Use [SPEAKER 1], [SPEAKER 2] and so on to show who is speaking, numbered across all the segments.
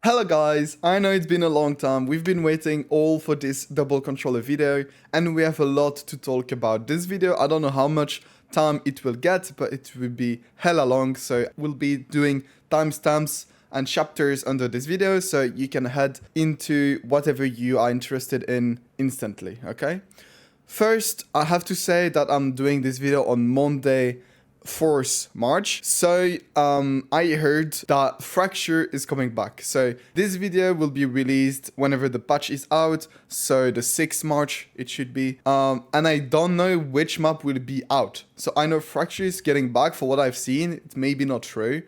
[SPEAKER 1] Hello guys, I know it's been a long time, we've been waiting all for this double controller video and we have a lot to talk about. This video, I don't know how much time it will get, but it will be hella long, so we'll be doing timestamps and chapters under this video so you can head into whatever you are interested in instantly, okay? First, I have to say that I'm doing this video on Monday, 4th March. So I heard that Fracture is coming back. So this video will be released whenever the patch is out. So the 6th March it should be. And I don't know which map will be out. So I know Fracture is getting back. For what I've seen, it may be not true.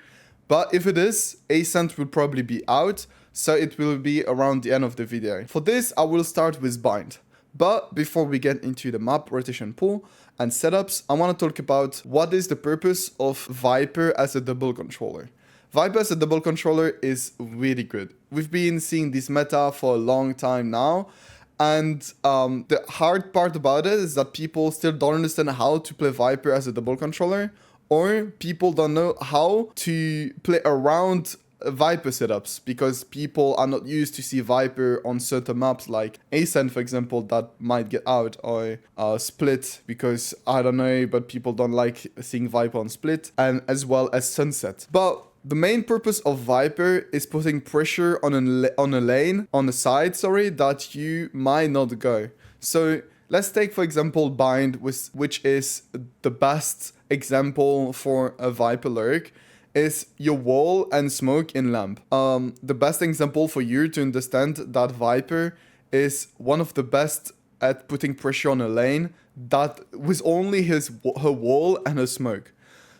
[SPEAKER 1] But if it is, Ascent will probably be out. So it will be around the end of the video. For this, I will start with Bind. But before we get into the map rotation pool and setups, I want to talk about what is the purpose of Viper as a double controller. Viper as a double controller is really good. We've been seeing this meta for a long time now. And the hard part about it is that people still don't understand how to play Viper as a double controller. Or people don't know how to play around Viper setups because people are not used to see Viper on certain maps like Ascent, for example, that might get out, or Split because I don't know, but people don't like seeing Viper on Split, and as well as Sunset. But the main purpose of Viper is putting pressure on a lane, on the side, sorry, that you might not go. So let's take, for example, Bind, which is the best example for a Viper Lurk, is your wall and smoke in lamp. The best example for you to understand that Viper is one of the best at putting pressure on a lane that with only her wall and her smoke.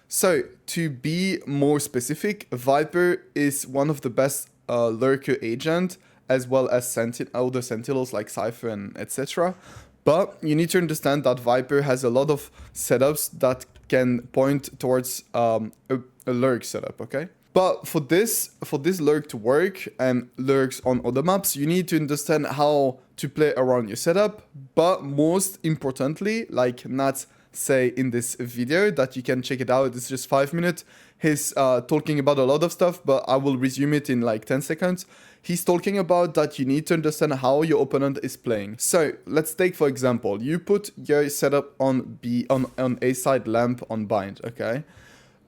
[SPEAKER 1] So to be more specific, Viper is one of the best lurker agent as well as other sentinels like Cypher and etc. But you need to understand that Viper has a lot of setups that can point towards a lurk setup, okay? But for this lurk to work and lurks on other maps, you need to understand how to play around your setup. But most importantly, like Nat say in this video that you can check it out, it's just 5 minutes. He's talking about a lot of stuff, but I will resume it in like 10 seconds. He's talking about that you need to understand how your opponent is playing. So let's take, for example, you put your setup on A side lamp on Bind, okay?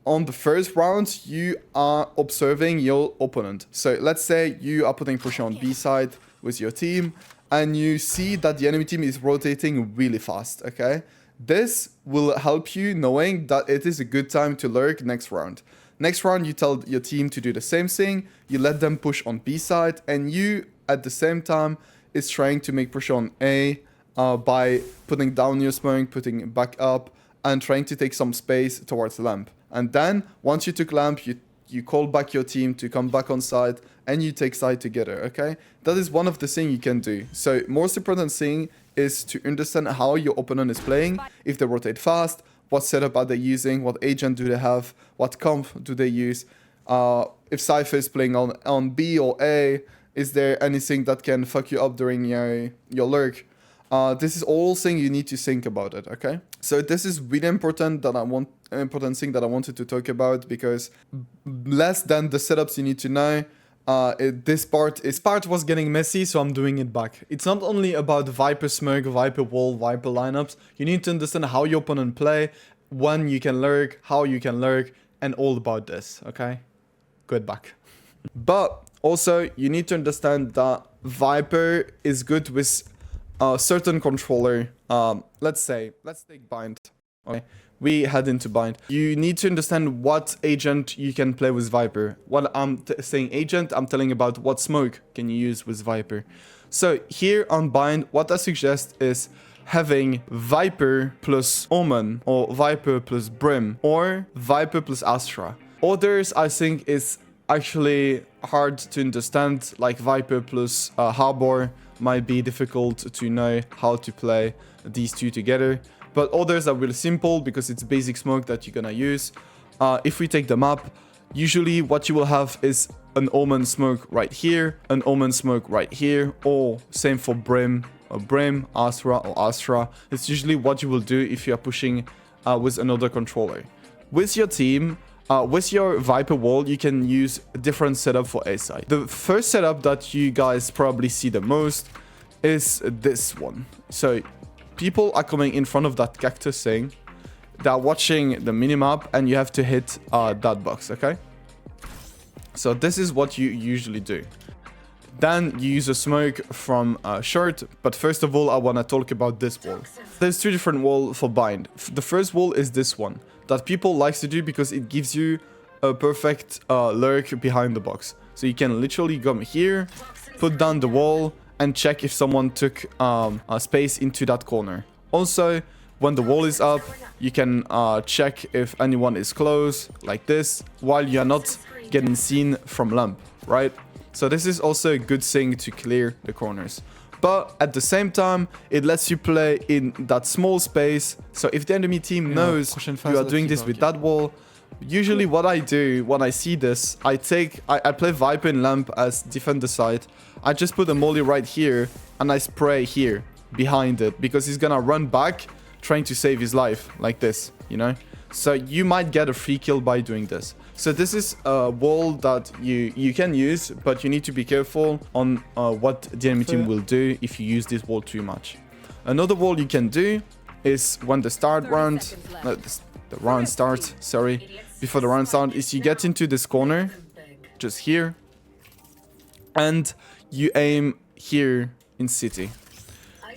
[SPEAKER 1] On the first round, you are observing your opponent. So let's say you are putting pressure on B side with your team and you see that the enemy team is rotating really fast, okay? This will help you knowing that it is a good time to lurk next round. Next round, you tell your team to do the same thing. You let them push on B side, and you, at the same time, is trying to make pressure on A by putting down your smoke, putting it back up, and trying to take some space towards lamp. And then, once you took lamp, you call back your team to come back on side, and you take side together, okay? That is one of the things you can do. So, most important thing is to understand how your opponent is playing, if they rotate fast, what setup are they using, what agent do they have, what comp do they use, if Cypher is playing on B or A, is there anything that can fuck you up during your lurk. This is all thing you need to think about it, okay? So this is really important important thing that I wanted to talk about because less than the setups you need to know, this part was getting messy, so I'm doing it back. It's not only about Viper smoke, Viper wall, Viper lineups. You need to understand how your opponent play, when you can lurk, how you can lurk, and all about this, okay? Good back. But also, you need to understand that Viper is good with a certain controller. Let's take Bind, okay? We head into Bind. You need to understand what agent you can play with Viper. When I'm saying agent, I'm telling about what smoke can you use with Viper. So here on Bind, what I suggest is having Viper plus Omen, or Viper plus Brim, or Viper plus Astra. Others, I think, is actually hard to understand, like Viper plus Harbor might be difficult to know how to play these two together. But others are really simple because it's basic smoke that you're gonna use. If we take the map, usually what you will have is an Omen smoke right here, an Omen smoke right here, or same for Brim, or Brim, Astra, or Astra. It's usually what you will do if you are pushing with another controller. With your team, With your Viper wall, you can use a different setup for A side. The first setup that you guys probably see the most is this one. So people are coming in front of that cactus thing. They're watching the minimap and you have to hit that box, okay? So this is what you usually do. Then you use a smoke from short, but first of all, I want to talk about this wall. There's two different walls for bind. The first wall is this one that people like to do because it gives you a perfect lurk behind the box. So you can literally come here, put down the wall, and check if someone took a space into that corner. Also, when the wall is up, you can check if anyone is close, like this, while you're not getting seen from lamp, right? So this is also a good thing to clear the corners. But at the same time, it lets you play in that small space. So if the enemy team knows you are doing this with that wall, usually what I do when I see this, I play Viper in lamp as defender side. I just put a molly right here and I spray here behind it because he's gonna run back trying to save his life like this, you know? So you might get a free kill by doing this. So this is a wall that you can use, but you need to be careful on what the enemy team will do if you use this wall too much. Another wall you can do is when the round starts, sorry, before the round starts, is you get into this corner, just here, and you aim here in city.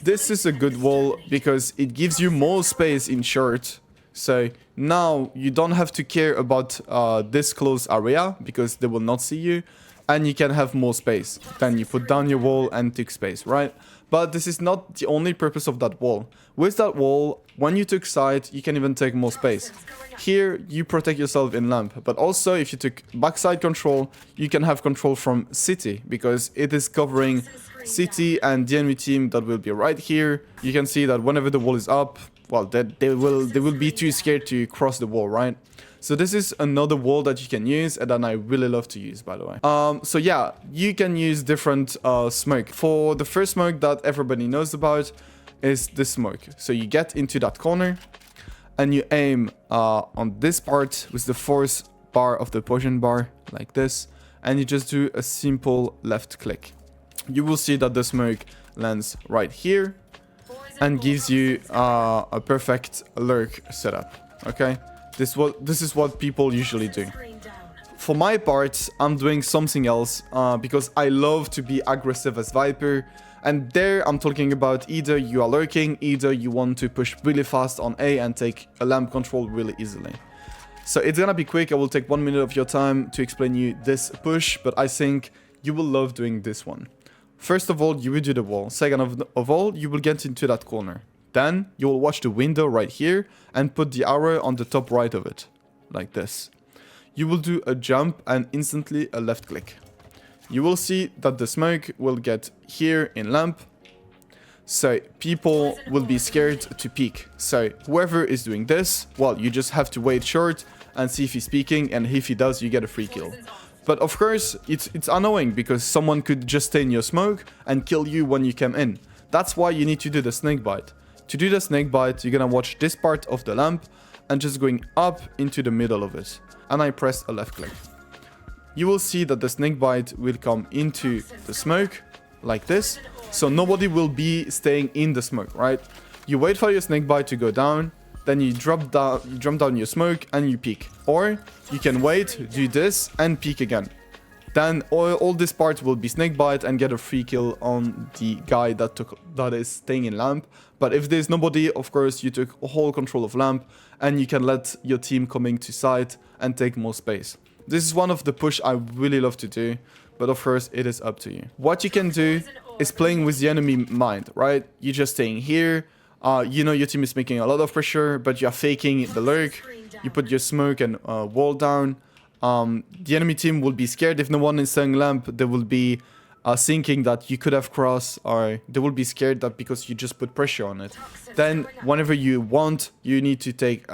[SPEAKER 1] This is a good wall because it gives you more space in short. So now you don't have to care about this close area because they will not see you, and you can have more space. Then you put down your wall and take space, right? But this is not the only purpose of that wall. With that wall, when you took side, you can even take more space. Here, you protect yourself in lamp, but also if you took backside control, you can have control from city because it is covering city and the enemy team that will be right here. You can see that whenever the wall is up, well, they will be too scared to cross the wall, right? So this is another wall that you can use and that I really love to use, by the way. So yeah, you can use different smoke. For the first smoke that everybody knows about is this smoke. So you get into that corner and you aim on this part with the fourth bar of the potion bar like this, and you just do a simple left click. You will see that the smoke lands right here and gives you a perfect lurk setup, okay? This is what people usually do. For my part, I'm doing something else because I love to be aggressive as Viper. And there I'm talking about either you are lurking, either you want to push really fast on A and take a lamp control really easily. So it's gonna be quick. I will take 1 minute of your time to explain you this push, but I think you will love doing this one. First of all, you will do the wall. Second of all, you will get into that corner. Then you will watch the window right here and put the arrow on the top right of it, like this. You will do a jump and instantly a left click. You will see that the smoke will get here in lamp. So people will be scared to peek. So whoever is doing this, well, you just have to wait short and see if he's peeking, and if he does, you get a free kill. But of course, it's annoying because someone could just stay in your smoke and kill you when you come in. That's why you need to do the snake bite. To do the snake bite, you're gonna watch this part of the lamp and just going up into the middle of it. And I press a left click. You will see that the snake bite will come into the smoke like this. So nobody will be staying in the smoke, right? You wait for your snake bite to go down. Then you jump down your smoke and you peek. Or you can wait, do this, and peek again. Then all this part will be snakebite and get a free kill on the guy that is staying in lamp. But if there's nobody, of course, you took whole control of lamp and you can let your team coming to site and take more space. This is one of the push I really love to do, but of course it is up to you. What you can do is playing with the enemy mind, right? You're just staying here. You know your team is making a lot of pressure, but you're faking the lurk. You put your smoke and wall down. The enemy team will be scared if no one is saying lamp. They will be thinking that you could have crossed, or they will be scared that because you just put pressure on it. Then whenever you want, you need to take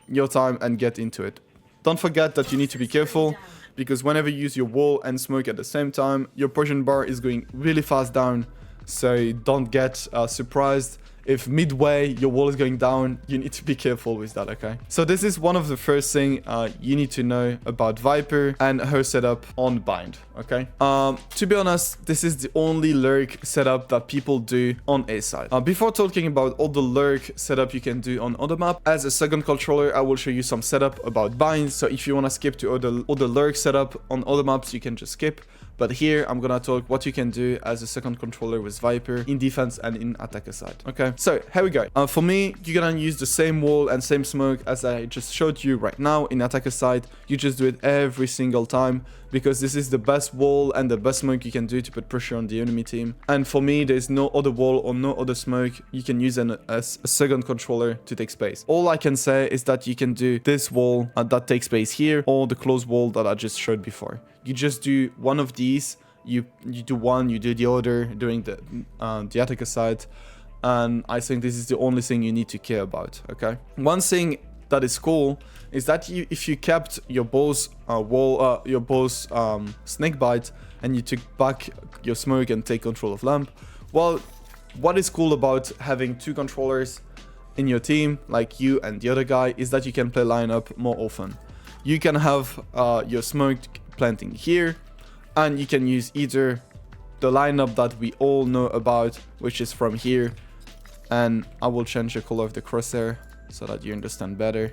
[SPEAKER 1] your time and get into it. Don't forget that you need to be careful, because whenever you use your wall and smoke at the same time, your potion bar is going really fast down. So don't get surprised if midway your wall is going down, you need to be careful with that, okay? So this is one of the first thing you need to know about Viper and her setup on Bind, okay? To be honest, this is the only Lurk setup that people do on A side. Before talking about all the Lurk setup you can do on other map, as a second controller, I will show you some setup about Bind. So if you want to skip to other Lurk setup on other maps, you can just skip. But here, I'm gonna talk what you can do as a second controller with Viper in defense and in attacker side. Okay, so here we go. For me, you're gonna use the same wall and same smoke as I just showed you right now in attacker side. You just do it every single time because this is the best wall and the best smoke you can do to put pressure on the enemy team. And for me, there's no other wall or no other smoke you can use as a second controller to take space. All I can say is that you can do this wall that takes space here, or the closed wall that I just showed before. You just do one of these, you do one, you do the other during the attacker side, and I think this is the only thing you need to care about, okay? One thing that is cool is that if you kept your boss snake bite and you took back your smoke and take control of lamp, well, what is cool about having two controllers in your team, like you and the other guy, is that you can play lineup more often. You can have your smoke planting here, and you can use either the lineup that we all know about, which is from here, and I will change the color of the crosshair so that you understand better.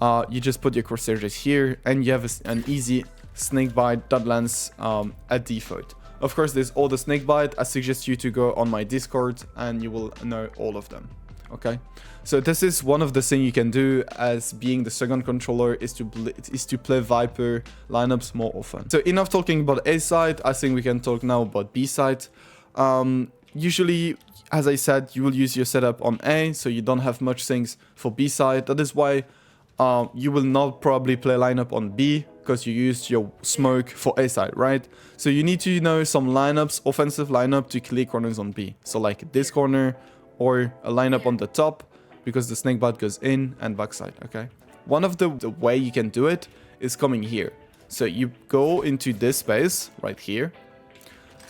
[SPEAKER 1] You just put your crosshair just here, and you have an easy snake bite that lands at default. Of course, there's all the snake bite. I suggest you to go on my Discord and you will know all of them. Okay, so this is one of the things you can do as being the second controller, is to play Viper lineups more often. So enough talking about A side, I think we can talk now about B side. Usually, as I said, you will use your setup on A, so you don't have much things for B side. That is why you will not probably play lineup on B, because you used your smoke for A side, right? So you need to know some lineups, offensive lineup to clear corners on B. So like this corner, or a lineup on the top, because the snakebite goes in and backside, okay? One of the way you can do it is coming here. So you go into this space right here,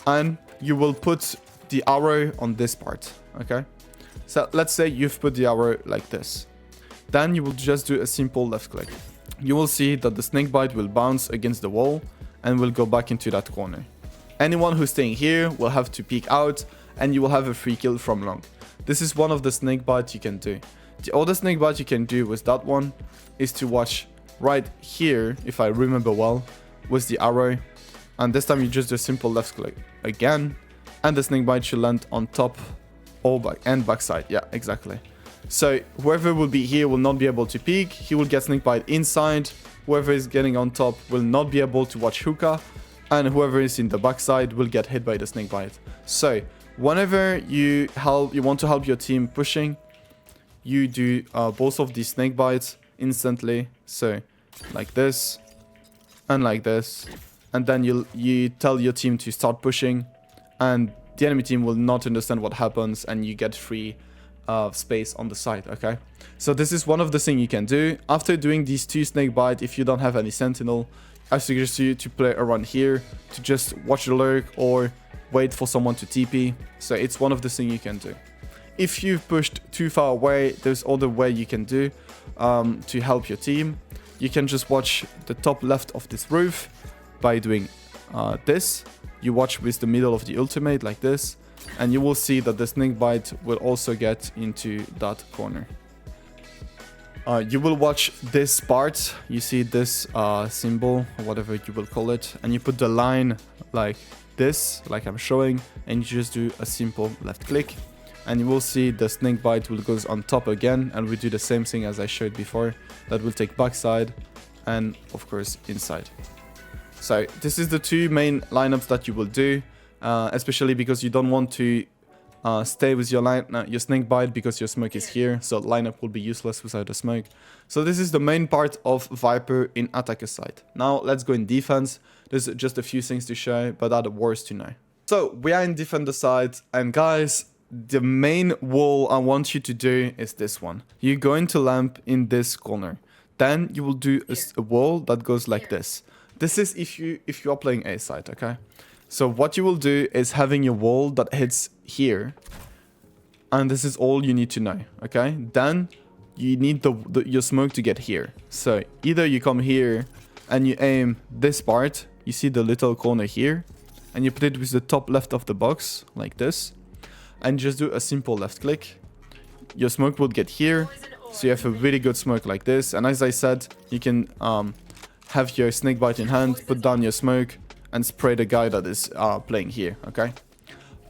[SPEAKER 1] and you will put the arrow on this part, okay? So let's say you've put the arrow like this. Then you will just do a simple left click. You will see that the snakebite will bounce against the wall and will go back into that corner. Anyone who's staying here will have to peek out, and you will have a free kill from long. This is one of the snake bites you can do. The other snake bite you can do with that one is to watch right here, if I remember well, with the arrow. And this time you just do a simple left click again, and the snake bite should land on top or backside. Yeah, exactly. So whoever will be here will not be able to peek. He will get snake bite inside. Whoever is getting on top will not be able to watch hookah, and whoever is in the backside will get hit by the snake bite. So whenever you want to help your team pushing, you do both of these snake bites instantly. So like this and like this, and then you tell your team to start pushing, and the enemy team will not understand what happens, and you get free space on the side. Okay, so this is one of the things you can do after doing these two snake bite. If you don't have any sentinel, I suggest you to play around here to just watch the lurk or wait for someone to TP. So it's one of the things you can do. If you've pushed too far away, there's other way you can do to help your team. You can just watch the top left of this roof by doing this. You watch with the middle of the ultimate like this, and you will see that the snake bite will also get into that corner. You will watch this part. You see this symbol, or whatever you will call it, and you put the line like this, like I'm showing, and you just do a simple left click, and you will see the snake bite will goes on top again, and we do the same thing as I showed before. That will take backside and of course inside. So this is the two main lineups that you will do, especially because you don't want to stay with your snake bite because your smoke is here, so lineup will be useless without the smoke. So this is the main part of Viper in attacker side. Now let's go in defense. There's just a few things to show, but are the worst to know. So we are in defender side, and guys, the main wall I want you to do is this one. You go into lamp in this corner, then you will do a wall that goes like this. This is if you are playing A side, okay? So what you will do is having your wall that hits here, And this is all you need to know, okay? Then you need your smoke to get here. So either you come here and you aim this part. You see the little corner here. And you put it with the top left of the box, like this. And just do a simple left click. Your smoke will get here. So you have a really good smoke like this. And as I said, you can have your snake bite in hand, put down your smoke, and spray the guy that is playing here, okay?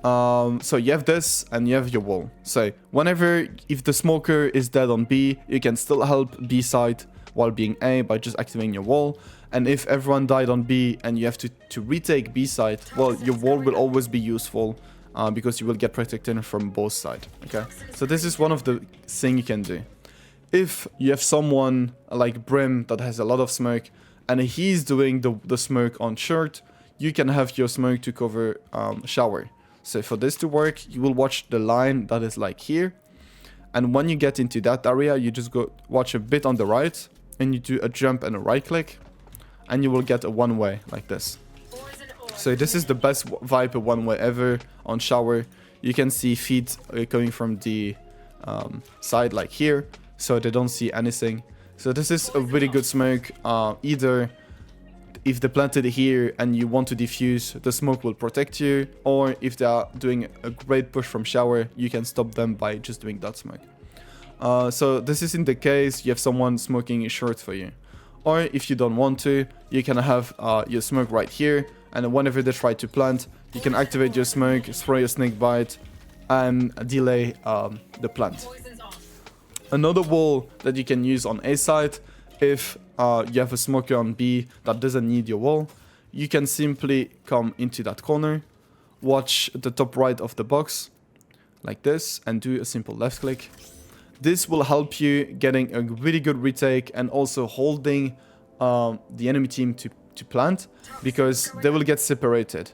[SPEAKER 1] So you have this, and you have your wall. So whenever, if the smoker is dead on B, you can still help B side while being A by just activating your wall. And if everyone died on B and you have to retake B side, well, your wall will always be useful because you will get protected from both sides, okay? So this is one of the things you can do. If you have someone like Brim that has a lot of smoke and he's doing the smoke on short, you can have your smoke to cover shower. So for this to work, you will watch the line that is like here. And when you get into that area, you just go watch a bit on the right and you do a jump and a right click. And you will get a one-way like this. So this is the best Viper one-way ever on shower. You can see feet coming from the side like here. So they don't see anything. So this is a really good smoke. Either if they planted here and you want to defuse, the smoke will protect you. Or if they are doing a great push from shower, you can stop them by just doing that smoke. So this is in the case you have someone smoking short for you. Or if you don't want to, you can have your smoke right here. And whenever they try to plant, you can activate your smoke, spray your snake bite, and delay the plant. Another wall that you can use on A side, if you have a smoker on B that doesn't need your wall, you can simply come into that corner, watch the top right of the box, like this, and do a simple left click. This will help you getting a really good retake and also holding the enemy team to plant, because they will get separated.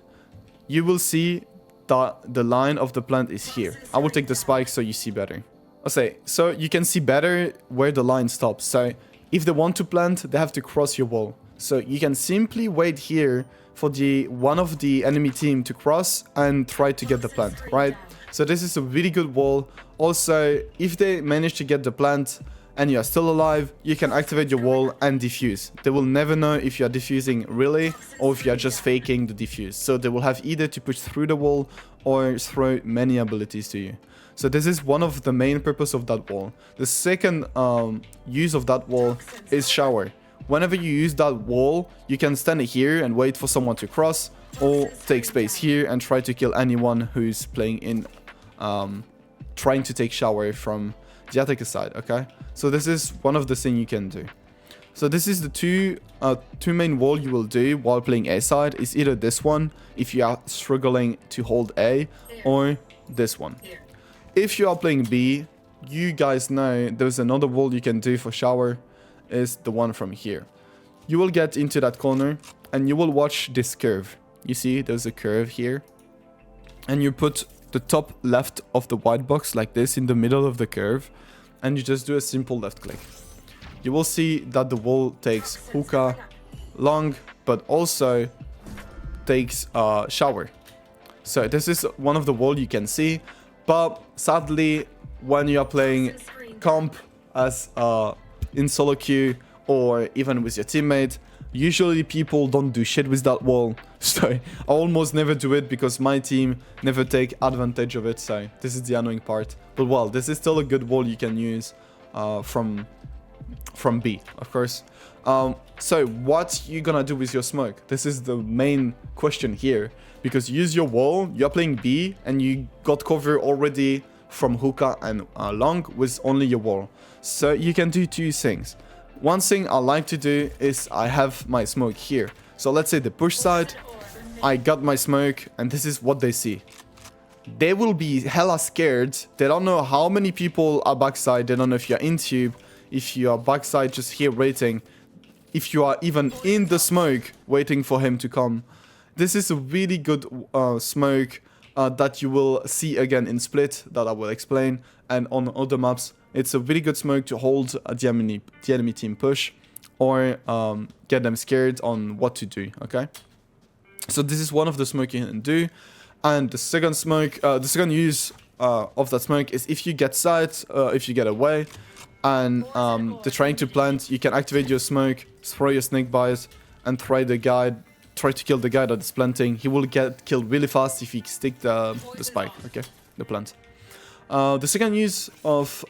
[SPEAKER 1] You will see that the line of the plant is here. I will take the spike so you see better. Okay, so you can see better where the line stops. So if they want to plant, they have to cross your wall. So you can simply wait here for one of the enemy team to cross and try to get the plant, right? So this is a really good wall. Also, if they manage to get the plant and you are still alive, you can activate your wall and defuse. They will never know if you are defusing really or if you are just faking the defuse. So they will have either to push through the wall or throw many abilities to you. So this is one of the main purpose of that wall. The second use of that wall is shower. Whenever you use that wall, you can stand here and wait for someone to cross, or take space here and try to kill anyone who's playing in trying to take shower from the attacker side, okay? So this is one of the things you can do. So this is the two main wall you will do while playing A side. Is either this one if you are struggling to hold A, or this one. If you are playing B, you guys know there's another wall you can do for shower, is the one from here. You will get into that corner and you will watch this curve. You see there's a curve here, and you put the top left of the white box like this in the middle of the curve, and you just do a simple left click. You will see that the wall takes hookah long, but also takes shower. So this is one of the wall you can see, but sadly when you are playing comp as in solo queue or even with your teammate, usually people don't do shit with that wall. So I almost never do it because my team never take advantage of it. So this is the annoying part. But well, this is still a good wall you can use from B, of course. So what you gonna do with your smoke? This is the main question here, because you use your wall, you're playing B and you got cover already from hookah and long with only your wall. So you can do two things. One thing I like to do is I have my smoke here. So let's say the push side, I got my smoke and this is what they see. They will be hella scared. They don't know how many people are backside. They don't know if you're in tube, if you are backside just here waiting, if you are even in the smoke waiting for him to come. This is a really good smoke that you will see again in Split, that I will explain, and on other maps. It's a really good smoke to hold the enemy team push, or get them scared on what to do, okay? So this is one of the smoke you can do. And the second smoke, the second use of that smoke is if you get sight, if you get away, and they're trying to plant, you can activate your smoke, throw your snake bite, and try to kill the guy that is planting. He will get killed really fast if you stick the spike, okay, the plant. The second use of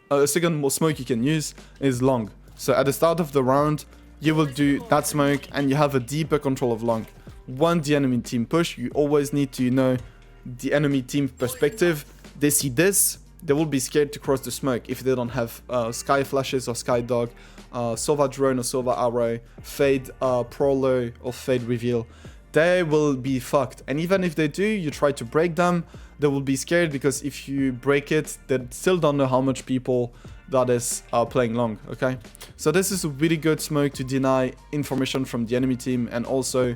[SPEAKER 1] a second smoke you can use is long. So at the start of the round, you will do that smoke and you have a deeper control of long. When the enemy team push, you always need to know the enemy team perspective. They see this, they will be scared to cross the smoke if they don't have sky flashes or sky dog, Sova drone or Sova arrow, fade prowler or fade reveal. They will be fucked. And even if they do, you try to break them, they will be scared because if you break it, they still don't know how much people that is playing long, okay? So this is a really good smoke to deny information from the enemy team and also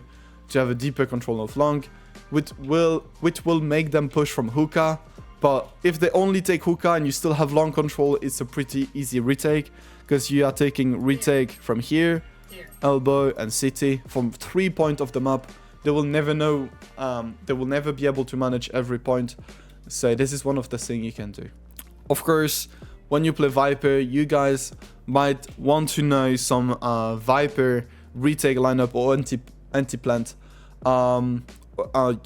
[SPEAKER 1] to have a deeper control of long, which will make them push from hookah. But if they only take hookah and you still have long control, it's a pretty easy retake because you are taking retake from here, elbow and city from 3 points of the map. They will never know, they will never be able to manage every point. So this is one of the things you can do. Of course, when you play Viper, you guys might want to know some Viper retake lineup or anti-plant.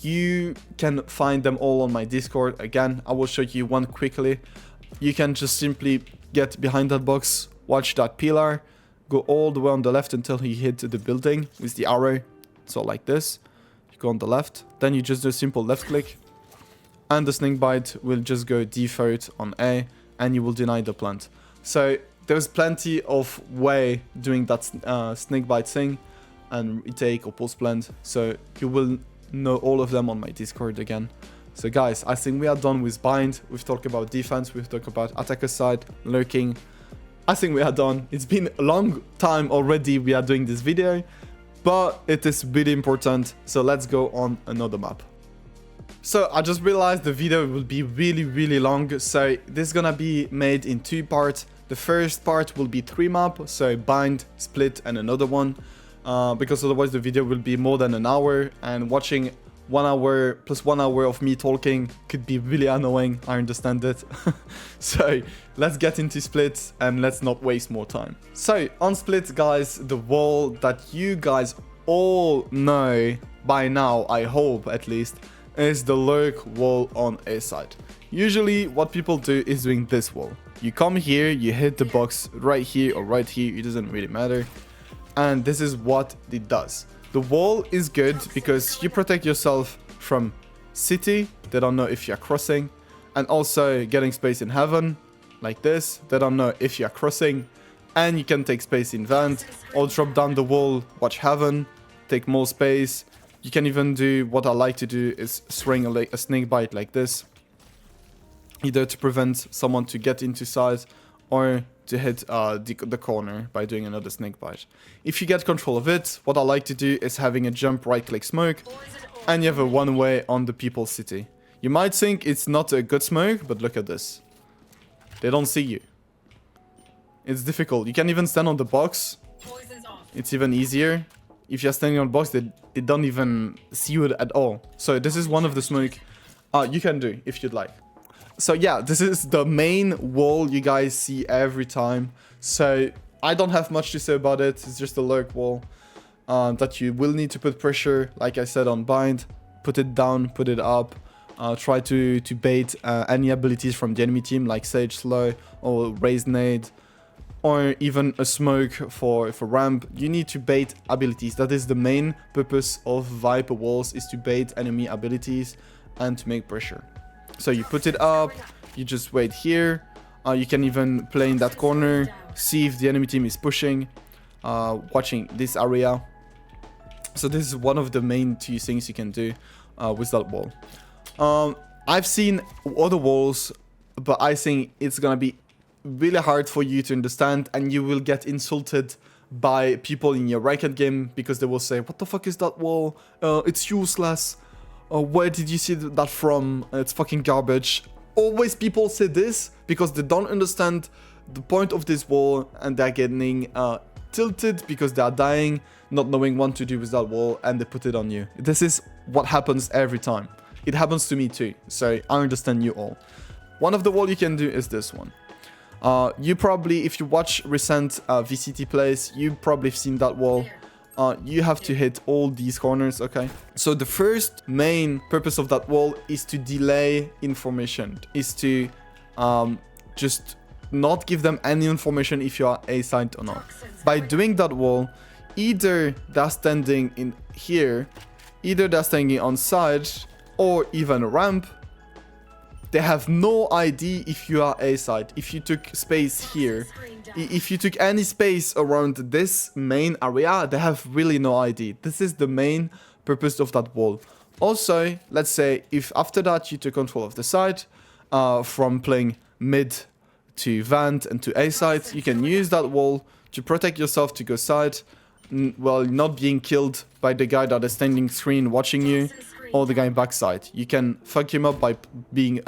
[SPEAKER 1] You can find them all on my Discord. Again, I will show you one quickly. You can just simply get behind that box, watch that pillar, go all the way on the left until he hit the building with the arrow. So like this, you go on the left, then you just do a simple left click, and the snake bite will just go default on A, and you will deny the plant. So there's plenty of way doing that snake bite thing, and retake or post plant. So you will know all of them on my Discord again. So guys, I think we are done with bind. We've talked about defense, we've talked about attacker side, lurking. I think we are done. It's been a long time already we are doing this video, but it is really important. So let's go on another map. So I just realized the video will be really long. So this is gonna be made in 2 parts. The first part will be 3 maps, so bind, split, and another one. Because otherwise the video will be more than an hour, and watching 1 hour plus 1 hour of me talking could be really annoying. I understand it. So let's get into split and let's not waste more time. So on split, guys, the wall that you guys all know by now, I hope at least, is the Lurk wall on A side. Usually what people do is doing this wall. You come here, you hit the box right here or right here, it doesn't really matter. And this is what it does. The wall is good because you protect yourself from city, they don't know if you're crossing, and also getting space in heaven, like this, they don't know if you're crossing, and you can take space in vent, or drop down the wall, watch heaven, take more space. You can even do, what I like to do is swing a snake bite like this, either to prevent someone to get into sight, or to hit the corner by doing another snake bite. If you get control of it, what I like to do is having a jump right click smoke, and you have a one way on the people's city. You might think it's not a good smoke, but look at this. They don't see you. It's difficult. You can even stand on the box. It's even easier. If you're standing on the box, they don't even see you at all. So this is one of the smoke you can do if you'd like. So yeah, this is the main wall you guys see every time. So I don't have much to say about it. It's just a lurk wall that you will need to put pressure, like I said, on bind. Put it down, put it up. Try to bait any abilities from the enemy team, like Sage Slow or Raise Nade, or even a smoke for ramp. You need to bait abilities. That is the main purpose of Viper walls, is to bait enemy abilities and to make pressure. So you put it up, you just wait here. You can even play in that corner, see if the enemy team is pushing, watching this area. So this is one of the main 2 things you can do with that wall. I've seen other walls, but I think it's gonna be really hard for you to understand, and you will get insulted by people in your ranked game because they will say, what the fuck is that wall? It's useless. Where did you see that from? It's fucking garbage. Always people say this because they don't understand the point of this wall, and they're getting tilted because they are dying, not knowing what to do with that wall, and they put it on you. This is what happens every time. It happens to me too, so I understand you all. One of the wall you can do is this one. You probably, if you watch recent VCT plays, you probably have seen that wall. You have to hit all these corners, okay? So the first main purpose of that wall is to delay information, is to just not give them any information if you are A side or not. By doing that wall, either they're standing in here, either they're standing on side, or even a ramp. They have no idea if you are A side. If you took space here, if you took any space around this main area, they have really no idea. This is the main purpose of that wall. Also, let's say if after that you took control of the side, from playing mid to vent and to A side, you can use that wall to protect yourself to go side, while not being killed by the guy that is standing screen watching you, or the guy backside. You can fuck him up by being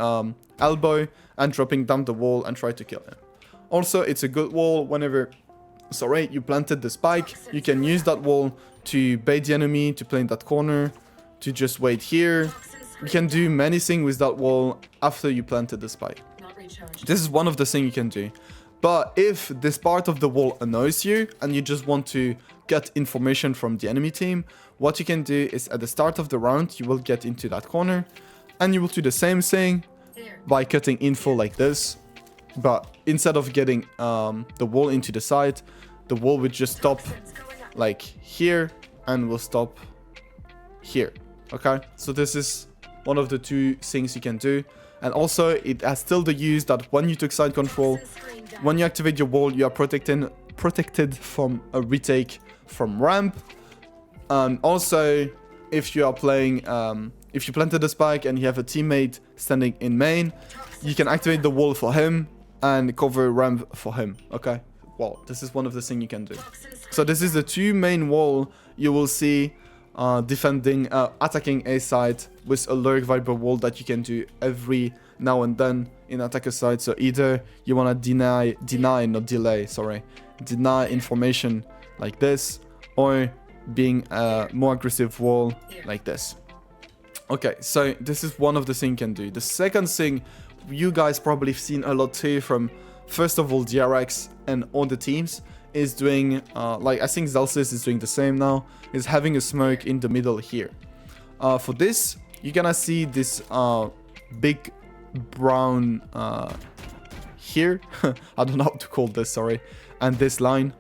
[SPEAKER 1] elbow and dropping down the wall and try to kill him. Also, it's a good wall whenever, sorry, you planted the spike. You can use that wall to bait the enemy, to play in that corner, to just wait here. You can do many things with that wall after you planted the spike. This is one of the things you can do. But if this part of the wall annoys you and you just want to get information from the enemy team, what you can do is at the start of the round, you will get into that corner and you will do the same thing by cutting info like this. But instead of getting the wall into the side, the wall will just stop like here and will stop here. Okay, so this is one of the two things you can do. And also it has still the use that when you took side control, when you activate your wall, you are protected from a retake from ramp. And also if you are playing, if you planted a spike and you have a teammate standing in main, you can activate the wall for him and cover ramp for him. Okay, well, this is one of the things you can do. So this is the two main wall you will see defending, attacking A side with a Lurk Viper wall that you can do every now and then in attacker side. So either you want to deny information like this, or being a more aggressive wall like this. Okay, so this is one of the things you can do. The second thing you guys probably have seen a lot too from, first of all, DRX and all the teams, is doing, like I think LOTUS is doing the same now, is having a smoke in the middle here. For this, you're gonna see this big brown here, I don't know how to call this, sorry, and this line,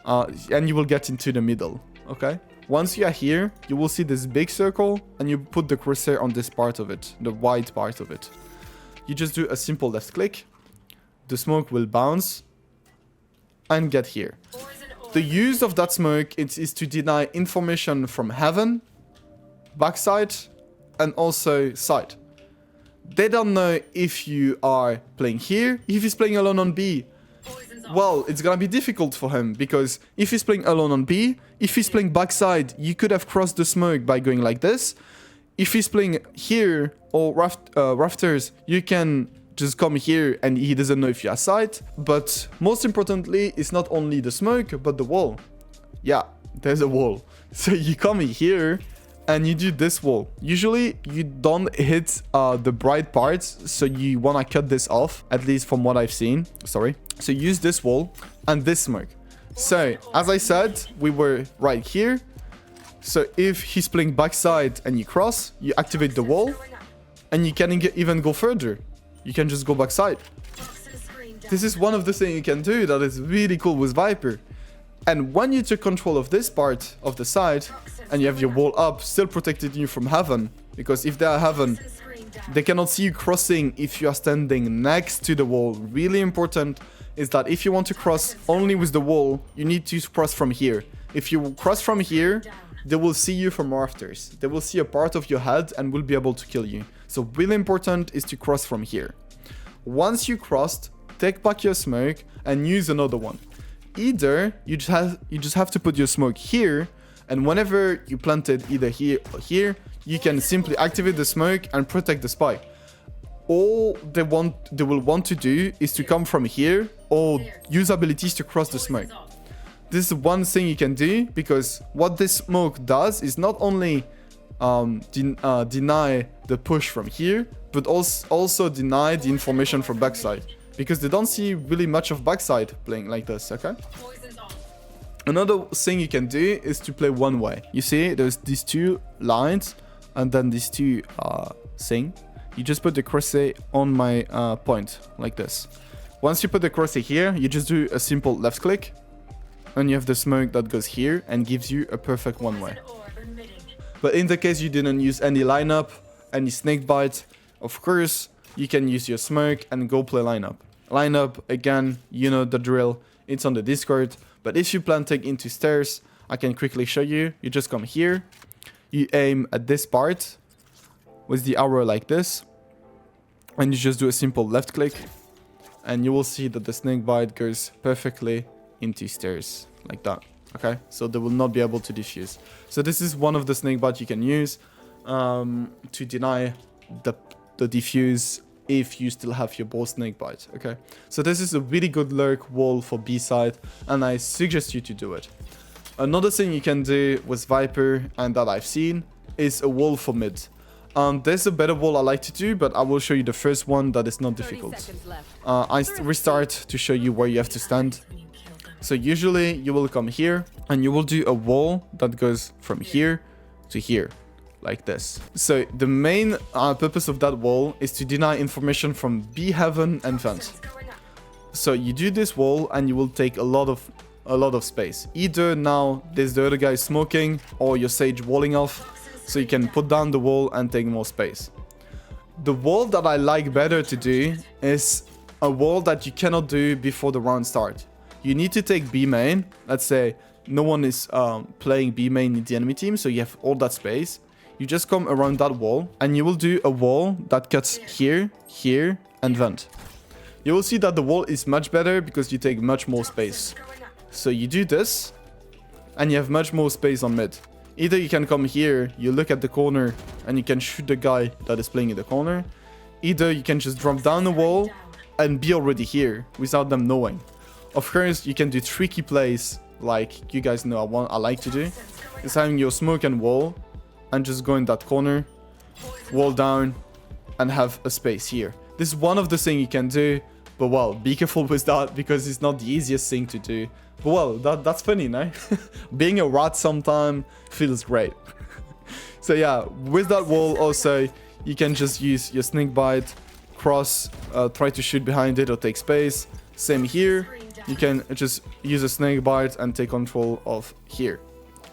[SPEAKER 1] and you will get into the middle, okay? Once you are here, you will see this big circle, and you put the crosshair on this part of it, the white part of it. You just do a simple left click, the smoke will bounce, and get here. The use of that smoke is to deny information from heaven, backside, and also side. They don't know if you are playing here. If he's playing alone on B, well, it's gonna be difficult for him, because if he's playing alone on B, if he's playing backside, you could have crossed the smoke by going like this. If he's playing here or rafters, you can just come here and he doesn't know if you're side. But most importantly, it's not only the smoke, but the wall. Yeah, there's a wall. So you come here and you do this wall. Usually you don't hit the bright parts, so you want to cut this off, at least from what I've seen. Sorry. So use this wall and this smoke. So as I said, we were right here. So if he's playing backside and you cross, you activate the wall, and you can even go further. You can just go backside. This is one of the things you can do that is really cool with Viper. And when you took control of this part of the side, and you have your wall up, still protecting you from heaven, because if they are heaven, they cannot see you crossing if you are standing next to the wall. Really important is that if you want to cross only with the wall, you need to cross from here. If you cross from here, they will see you from rafters. They will see a part of your head and will be able to kill you. So really important is to cross from here. Once you crossed, take back your smoke and use another one. Either you just have to put your smoke here, and whenever you plant it either here or here, you can simply activate the smoke and protect the spy. All they will want to do is to come from here or use abilities to cross the smoke. This is one thing you can do, because what this smoke does is not only deny the push from here, but also deny the information from backside, because they don't see really much of backside playing like this, okay? Another thing you can do is to play one way. You see, there's these two lines, and then these two thing. You just put the crosshair on my point, like this. Once you put the crosshair here, you just do a simple left click, and you have the smoke that goes here and gives you a perfect one way. But in the case you didn't use any lineup, any snake bite, of course, you can use your smoke and go play lineup. Lineup, again, you know the drill, it's on the Discord. But if you planting into stairs, I can quickly show you. You just come here, you aim at this part with the arrow like this, and you just do a simple left click, and you will see that the snake bite goes perfectly into stairs like that. Okay, so they will not be able to defuse. So this is one of the snake bites you can use to deny the defuse if you still have your ball snake bite. Okay, so this is a really good lurk wall for B side, and I suggest you to do it. Another thing you can do with Viper, and that I've seen, is a wall for mid. There's a better wall I like to do, but I will show you the first one that is not difficult. I restart to show you where you have to stand. So usually you will come here and you will do a wall that goes from here to here, like this. So the main purpose of that wall is to deny information from B heaven and vent. So you do this wall and you will take a lot of space. Either now there's the other guy smoking, or your sage walling off, so you can put down the wall and take more space. The wall that I like better to do is a wall that you cannot do before the round starts. You need to take B main. Let's say no one is playing B main in the enemy team, so you have all that space. You just come around that wall, and you will do a wall that cuts here, here, and vent. You will see that the wall is much better because you take much more space. So you do this, and you have much more space on mid. Either you can come here, you look at the corner, and you can shoot the guy that is playing in the corner. Either you can just drop down the wall and be already here without them knowing. Of course, you can do tricky plays like you guys know I like to do. Is having your smoke and wall and just go in that corner, wall down, and have a space here. This is one of the things you can do, but well, be careful with that because it's not the easiest thing to do. But well, that's funny, no? Being a rat sometime feels great. So yeah, with that wall also, you can just use your snake bite, cross, try to shoot behind it or take space. Same here. You can just use a snake bite and take control of here.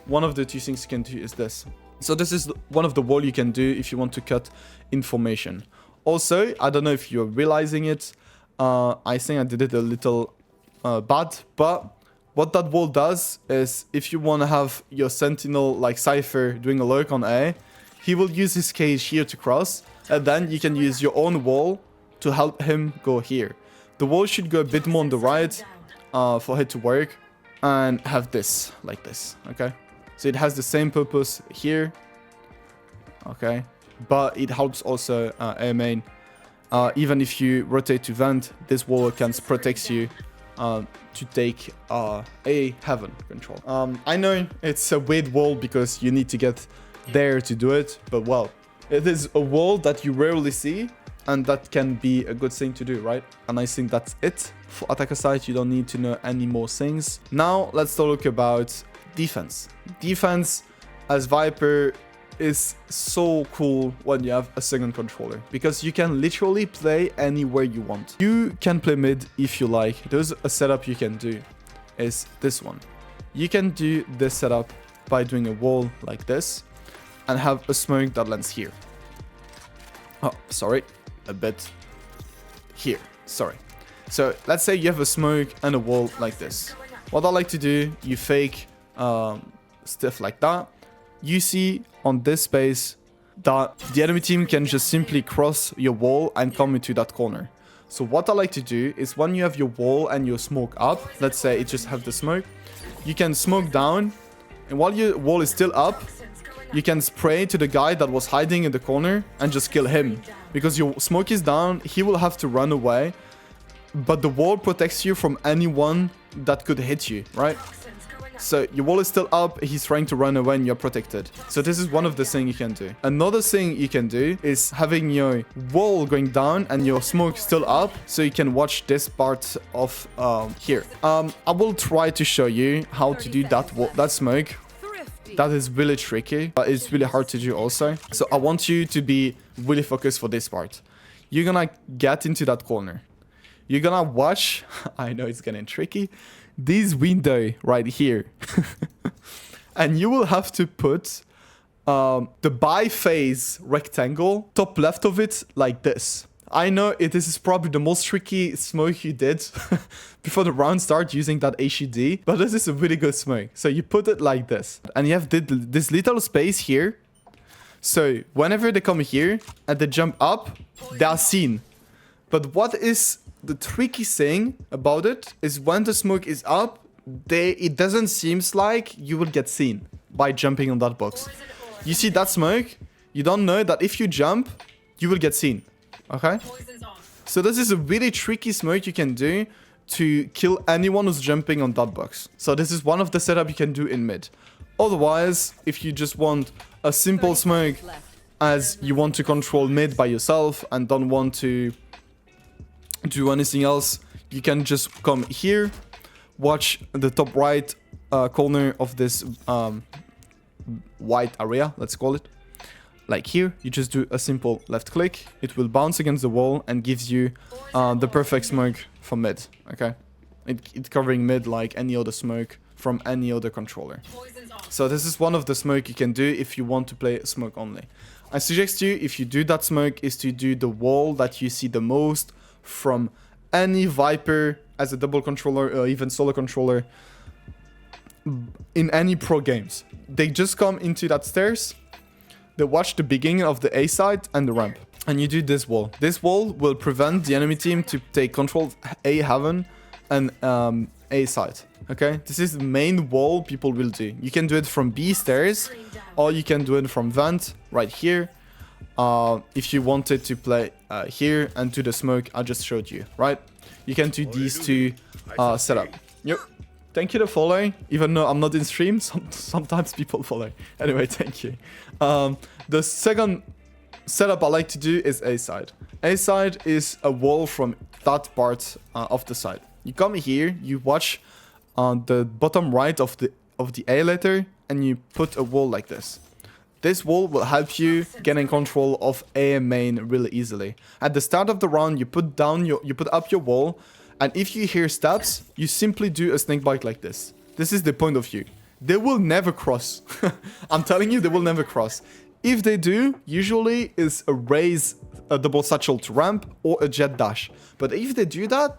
[SPEAKER 1] One of the two things you can do is this. So this is one of the wall you can do if you want to cut information. Also, I don't know if you're realizing it. I think I did it a little bad, but what that wall does is if you want to have your sentinel like Cypher doing a lurk on A, he will use his cage here to cross, and then you can use your own wall to help him go here. The wall should go a bit more on the right for it to work, and have this like this, okay? So it has the same purpose here, okay? But it helps also A main. Even if you rotate to vent, this wall can protect you to take A heaven control. I know it's a weird wall because you need to get there to do it, but well, it is a wall that you rarely see, and that can be a good thing to do, right? And I think that's it. For attacker side, you don't need to know any more things. Now, let's talk about defense. Defense as Viper is so cool when you have a second controller, because you can literally play anywhere you want. You can play mid if you like. There's a setup you can do, is this one. You can do this setup by doing a wall like this and have a smoke that lands here. Oh, sorry. A bit here, sorry. So let's say you have a smoke and a wall like this. What I like to do, you fake stuff like that. You see on this space that the enemy team can just simply cross your wall and come into that corner. So what I like to do is when you have your wall and your smoke up, let's say it just have the smoke, you can smoke down, and while your wall is still up, you can spray to the guy that was hiding in the corner and just kill him. Because your smoke is down, he will have to run away, but the wall protects you from anyone that could hit you, right? So your wall is still up, he's trying to run away and you're protected. So this is one of the things you can do. Another thing you can do is having your wall going down and your smoke still up, so you can watch this part of here. I will try to show you how to do that smoke. That is really tricky, but it's really hard to do also. So I want you to be really focused for this part. You're gonna get into that corner. You're gonna watch, I know it's getting tricky, this window right here. And you will have to put the biphase rectangle, top left of it, like this. I know this is probably the most tricky smoke you did before the round start using that HUD, but this is a really good smoke. So you put it like this, and you have this little space here. So whenever they come here and they jump up, they are seen. But what is the tricky thing about it is when the smoke is up, it doesn't seem like you will get seen by jumping on that box. You see that smoke? You don't know that if you jump, you will get seen. Okay? So this is a really tricky smoke you can do to kill anyone who's jumping on that box. So this is one of the setup you can do in mid. Otherwise, if you just want a simple smoke as you want to control mid by yourself and don't want to do anything else, you can just come here, watch the top right corner of this white area, let's call it. Like here, you just do a simple left click, it will bounce against the wall and gives you the perfect smoke for mid, okay? It's covering mid like any other smoke from any other controller. So this is one of the smoke you can do if you want to play smoke only. I suggest you, if you do that smoke, is to do the wall that you see the most from any Viper as a double controller or even solo controller in any pro games. They just come into that stairs, they watch the beginning of the A side and the ramp, and you do this wall. This wall will prevent the enemy team to take control of A heaven and A side. Okay, this is the main wall people will do. You can do it from B stairs, or you can do it from vent right here. If you wanted to play here and do the smoke I just showed you, right? You can do these two setup. Yep. Thank you to follow, even though I'm not in stream, sometimes people follow. Anyway, thank you. The second setup I like to do is A side. A side is a wall from that part of the side. You come here, you watch on the bottom right of the A letter, and you put a wall like this. This wall will help you get in control of A main really easily. At the start of the round, you put up your wall, and if you hear steps, you simply do a snake bite like this. This is the point of view. They will never cross. I'm telling you, they will never cross. If they do, usually is a raise, a double satchel to ramp, or a jet dash. But if they do that,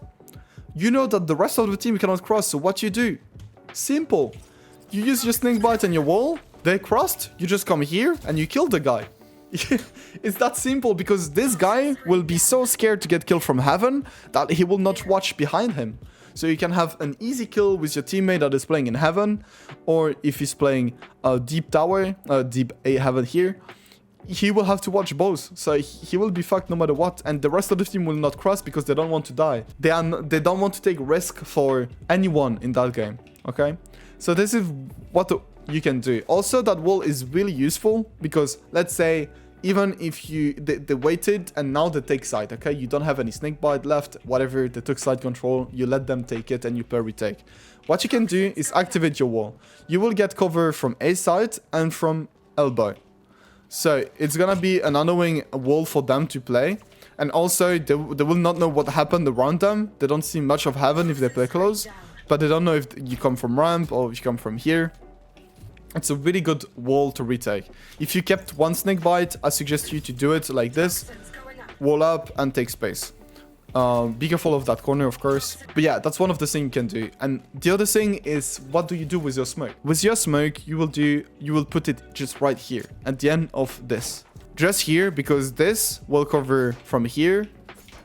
[SPEAKER 1] you know that the rest of the team cannot cross, so what you do? Simple. You use your snake bite and your wall, they crossed, you just come here and you kill the guy. It's that simple, because this guy will be so scared to get killed from heaven that he will not watch behind him. So you can have an easy kill with your teammate that is playing in heaven, or if he's playing a deep tower, deep A heaven here, he will have to watch both, so he will be fucked no matter what, and the rest of the team will not cross because they don't want to die. They don't want to take risk for anyone in that game, okay? So this is what you can do. Also, that wall is really useful because, let's say, even if they waited and now they take side, okay? You don't have any snake bite left, whatever, they took side control, you let them take it and you play retake. What you can do is activate your wall. You will get cover from A side and from elbow. So it's gonna be an annoying wall for them to play, and also they will not know what happened around them. They don't see much of heaven if they play close, but they don't know if you come from ramp or if you come from here. It's a really good wall to retake. If you kept one snake bite, I suggest you to do it like this, wall up and take space. Be careful of that corner, of course. But yeah, that's one of the things you can do. And the other thing is, what do you do with your smoke? With your smoke, you will put it just right here at the end of this. Just here, because this will cover from here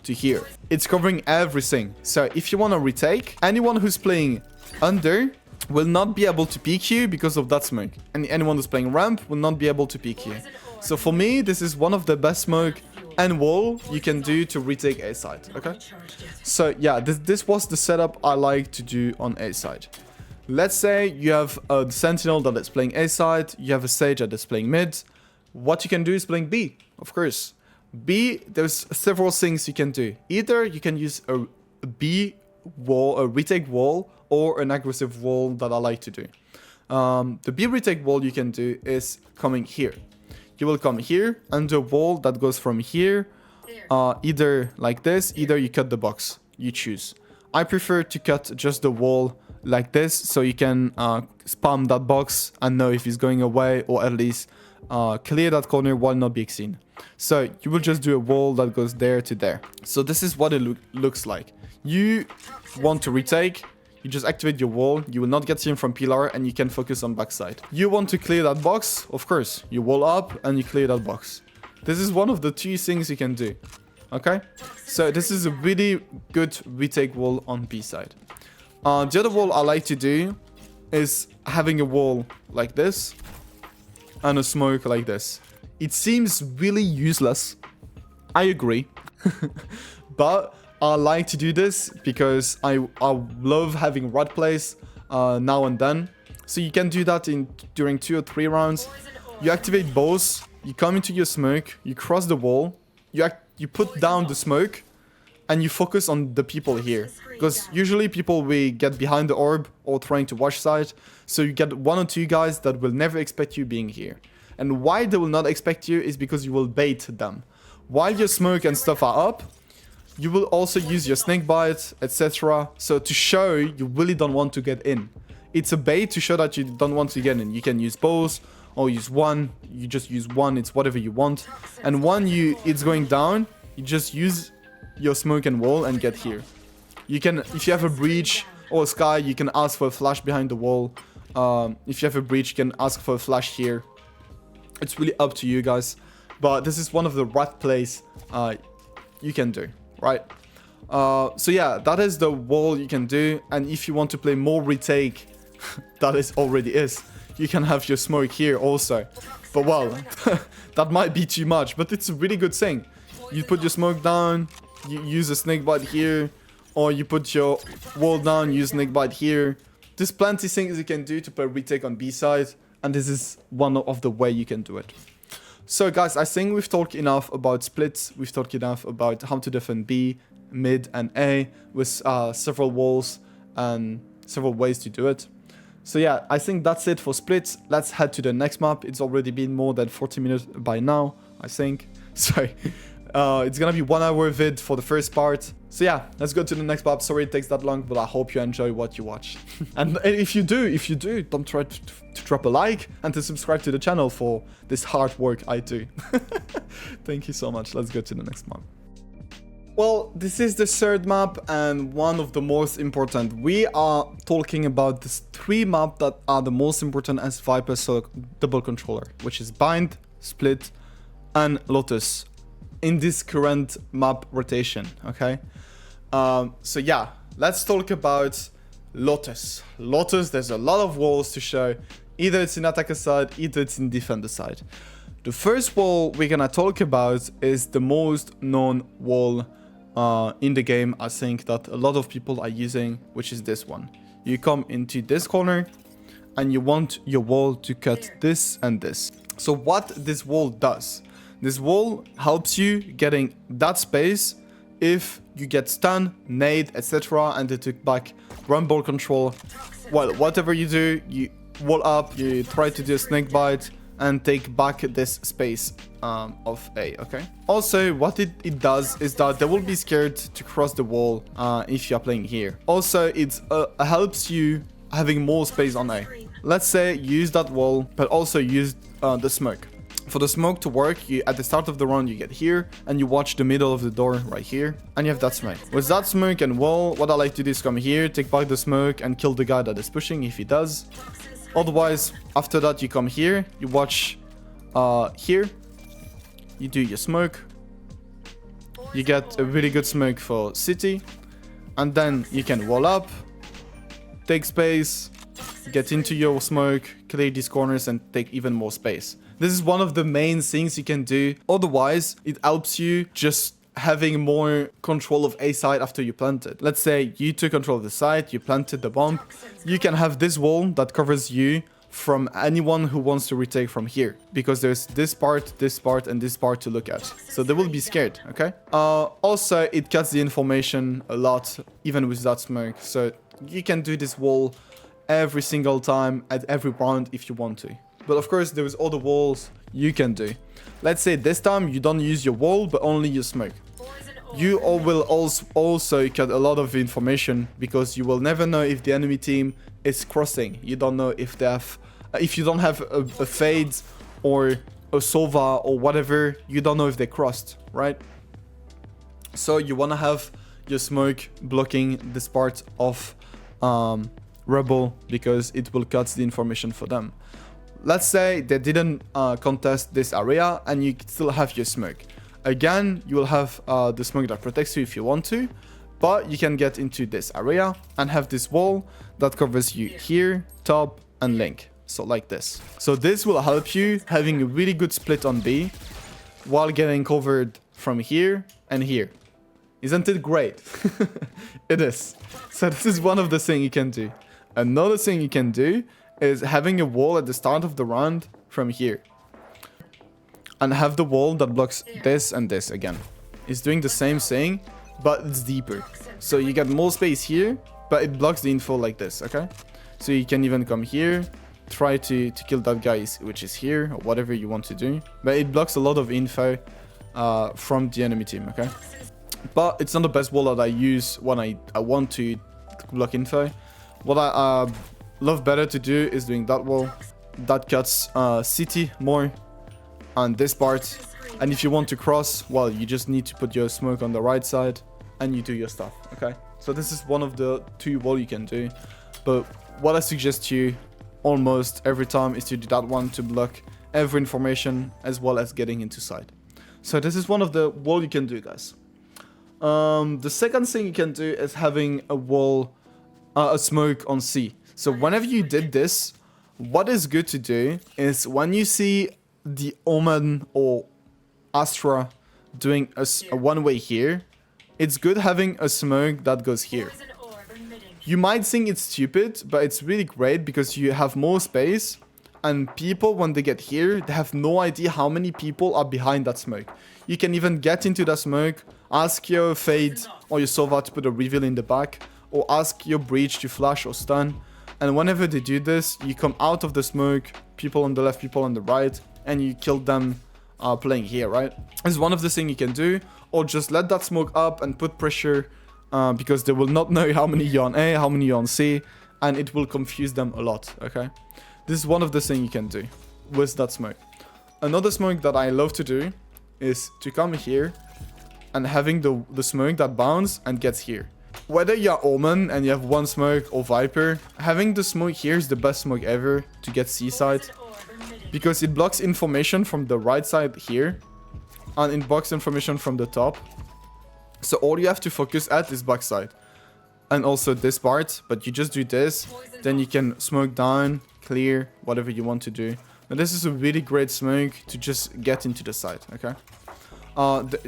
[SPEAKER 1] to here. It's covering everything. So if you want to retake, anyone who's playing under will not be able to peek you because of that smoke. And anyone who's playing ramp will not be able to peek you. So for me, this is one of the best smoke and wall you can do to retake A side, okay? So yeah, this was the setup I like to do on A side. Let's say you have a sentinel that is playing A side, you have a sage that is playing mid. What you can do is playing B, of course. B, there's several things you can do. Either you can use a B wall, a retake wall, or an aggressive wall that I like to do. The B retake wall you can do is coming here. You will come here and do a wall that goes from here, either like this, either you cut the box. You choose. I prefer to cut just the wall like this, so you can spam that box and know if it's going away, or at least clear that corner while not being seen. So you will just do a wall that goes there to there. So this is what it looks like. You want to retake, you just activate your wall, you will not get seen from pillar, and you can focus on backside. You want to clear that box, of course, you wall up and you clear that box. This is one of the two things you can do. Okay, so this is a really good retake wall on B side. The other wall I like to do is having a wall like this and a smoke like this. It seems really useless, I agree, but I like to do this because I love having red plays now and then. So you can do that during 2 or 3 rounds. You activate both, you come into your smoke, you cross the wall, you put down the smoke, and you focus on the people here. Because usually people will get behind the orb or trying to wash side. So you get 1 or 2 guys that will never expect you being here. And why they will not expect you is because you will bait them. While your smoke and stuff are up, you will also use your snake bite, etc. So to show you really don't want to get in. It's a bait to show that you don't want to get in. You can use both or use one. You just use one. It's whatever you want. And when it's going down, you just use your smoke and wall and get here. You can, if you have a breach or a sky, you can ask for a flash behind the wall. If you have a breach, you can ask for a flash here. It's really up to you guys. But this is one of the rat plays you can do, right? So yeah, that is the wall you can do. And if you want to play more retake, that is already is. You can have your smoke here also. But well, that might be too much, but it's a really good thing. You put your smoke down, you use a snake bite here, or you put your wall down, use snake bite here. There's plenty of things you can do to play retake on B side, and this is one of the way you can do it. So guys, I think we've talked enough about splits. We've talked enough about how to defend B, mid, and A with several walls and several ways to do it. So yeah, I think that's it for splits. Let's head to the next map. It's already been more than 40 minutes by now, I think. So it's gonna be 1 hour vid for the first part. So yeah, let's go to the next map. Sorry it takes that long, but I hope you enjoy what you watch. And if you do, don't try to drop a like and to subscribe to the channel for this hard work I do. Thank you so much. Let's go to the next map. Well, this is the third map and one of the most important. We are talking about these 3 maps that are the most important as Viper solo double controller, which is Bind, Split, and Lotus in this current map rotation, okay? So yeah, let's talk about Lotus. Lotus, there's a lot of walls to show. Either it's in attacker side, either it's in defender side. The first wall we're gonna talk about is the most known wall in the game, I think, that a lot of people are using, which is this one. You come into this corner and you want your wall to cut this and this. So what this wall does, this wall helps you getting that space if you get stunned, nade, etc. and they took back rumble control. Well, whatever you do, you wall up, you try to do a snake bite and take back this space of A, okay? Also, what it does is that they will be scared to cross the wall if you're playing here. Also, it helps you having more space on A. Let's say use that wall, but also use the smoke. For the smoke to work, at the start of the round, you get here, and you watch the middle of the door right here, and you have that smoke. With that smoke and wall, what I like to do is come here, take back the smoke, and kill the guy that is pushing if he does. Otherwise, after that, you come here, you watch here, you do your smoke, you get a really good smoke for city, and then you can wall up, take space, get into your smoke, clear these corners, and take even more space. This is one of the main things you can do. Otherwise, it helps you just having more control of A side after you plant it. Let's say you took control of the site, you planted the bomb. You can have this wall that covers you from anyone who wants to retake from here, because there's this part, and this part to look at. So they will be scared, okay? Also, it cuts the information a lot, even with that smoke. So you can do this wall every single time at every round if you want to. But of course, there is other walls you can do. Let's say this time you don't use your wall, but only your smoke. You will also cut a lot of information, because you will never know if the enemy team is crossing. You don't know if they have, if you don't have a fade or a sova or whatever, you don't know if they crossed, right? So you want to have your smoke blocking this part of rebel, because it will cut the information for them. Let's say they didn't contest this area and you still have your smoke. Again, you will have the smoke that protects you if you want to, but you can get into this area and have this wall that covers you here, top, and link. So like this. So this will help you having a really good split on B while getting covered from here and here. Isn't it great? It is. So this is one of the things you can do. Another thing you can do is having a wall at the start of the round from here. And have the wall that blocks this and this again. It's doing the same thing, but it's deeper. So you get more space here, but it blocks the info like this, okay? So you can even come here, try to kill that guy which is here, or whatever you want to do. But it blocks a lot of info from the enemy team, okay? But it's not the best wall that I use when I want to block info. What I love better to do is doing that wall. That cuts city more on this part. And if you want to cross, well, you just need to put your smoke on the right side and you do your stuff, okay? So this is one of the two wall you can do. But what I suggest to you almost every time is to do that one to block every information as well as getting into side. So this is one of the wall you can do, guys. The second thing you can do is having a wall, a smoke on C. So whenever you did this, what is good to do is when you see the Omen or Astra doing a one-way here, it's good having a smoke that goes here. You might think it's stupid, but it's really great because you have more space, and people, when they get here, they have no idea how many people are behind that smoke. You can even get into that smoke, ask your Fade or your Sova to put a reveal in the back, or ask your Breach to flash or stun. And whenever they do this, you come out of the smoke, people on the left, people on the right, and you kill them playing here, right? This is one of the things you can do, or just let that smoke up and put pressure, because they will not know how many you're on A, how many you're on C, and it will confuse them a lot, okay? This is one of the things you can do with that smoke. Another smoke that I love to do is to come here and having the smoke that bounces and gets here. Whether you're Omen and you have one smoke or Viper, having the smoke here is the best smoke ever to get C side, because it blocks information from the right side here and it blocks information from the top. So all you have to focus at is backside and also this part, but you just do this, then you can smoke down, clear, whatever you want to do. Now this is a really great smoke to just get into the side, okay?